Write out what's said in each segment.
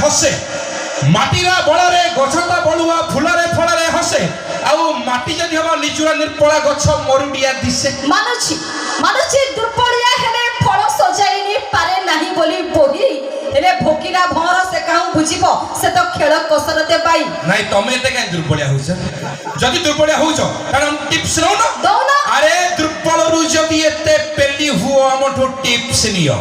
हसे माटीरा बड़े गछता बड़ुआ फुलरे फलरे हसे आउ माटी जदि हम निचुरा निर्पला गछ मरुडिया दिसे मानुची मानुची दुर्बलिया हेले फल सजाई नि पारे नाही बोली बोही हेले भोकिरा भर से कहूं बुझिबो से तो खेल कसरते पाई नाही तमे ते काय दुर्बलिया होछ जदि दुर्बलिया होछ कारण टिप्स नो ना दो ना अरे दुर्बल रु जदि एते पेली हुओ हमठो टिप्स नियो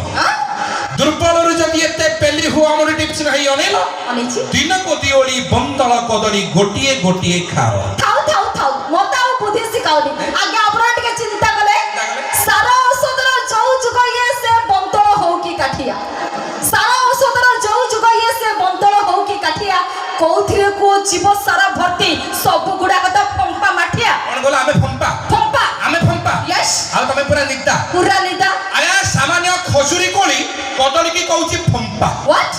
दुर्बल रु जदि एते पेली हुओ हमठो टिप्स नहीं अनेलो अनिची दिन को दिओली बंतल कदली गोटिए गोटिए खाओ थाउ थाउ थाउ मोता बुद्धि सिखाउनी आगे आपरा टिके चिंता कले सारा औषधर जौ जुग ये से बंतल हो की काठिया सारा औषधर जौ जुग ये से बंतल हो की काठिया कोथिरे को जीव सारा भर्ती सब गुडा कत फंपा माठिया कोन गोला हमें फंपा यस आ तमे पूरा निदा अरे सामान्य खजुरी कोली कदली की कहूची फंपा व्हाट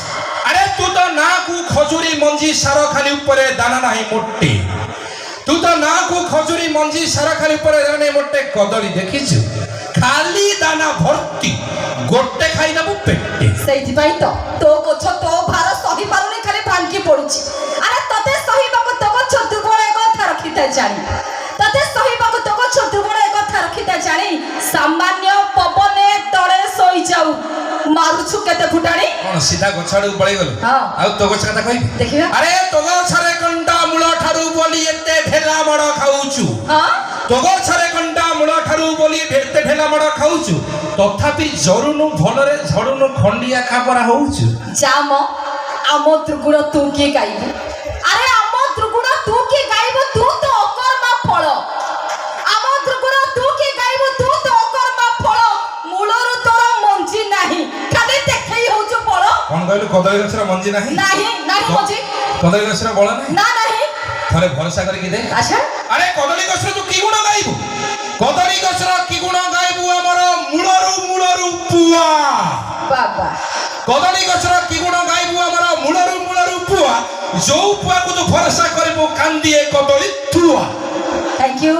अरे तू तो ना को खजुरी मंजी सारा खाली ऊपर दाना नहीं मोटे तू तो ना को खजुरी मंजी सारा खाली ऊपर दाना नहीं मोटे कदली देखिछु खाली दाना भर्ती गोटे खाई दबु पेटे सेठी भाई तो गछ तो भार सही पारुनी खाली भांकी पडुची अरे तते सही बाबू तो गछ दुबळे कथा रखिता जानी तते सही बाबू तो गछ दुबळे कथा रखिता जानी सामान्य पवने तळे सोई जाऊ मारुछु केते फुटाणी कोन सीधा गछाडू पळै गेल हां आ तो गछ कथा कहि देखिबा अरे तो गछरे कंडा मूल ठारू बोली एते ढेला मड खाउछु हां तो गछरे कंडा मूल ठारू बोली एते ढेला मड खाउछु तथापि जरुनु भलरे झडुनु खंडिया खापरा होउछु जाम आमो त्रिगुण तू के गाइबो अरे आमो त्रिगुण तू के गाइबो तू तो अकर्मा फल आमो त्रिगुण तू के गाइबो तू तो अकर्मा फल मूलर तोर मंजी नाही खाली देखै होजो फल कोन कहलु कदली गछरा मंजी नाही नाही नाही मंजी कदली गछरा बळ नाही ना नाही थरे भरोसा करके दे अच्छा अरे कदली गछरा तू की गुण गाइबो कदली गछरा की गुण गाइबो हमर मूलरू पुआ बाबा कदली गछरा की गुण गाइबो हमर मूलरू पुआ जो पुआ को तू भरोसा करबो कांदी ए कदली तुआ थैंक यू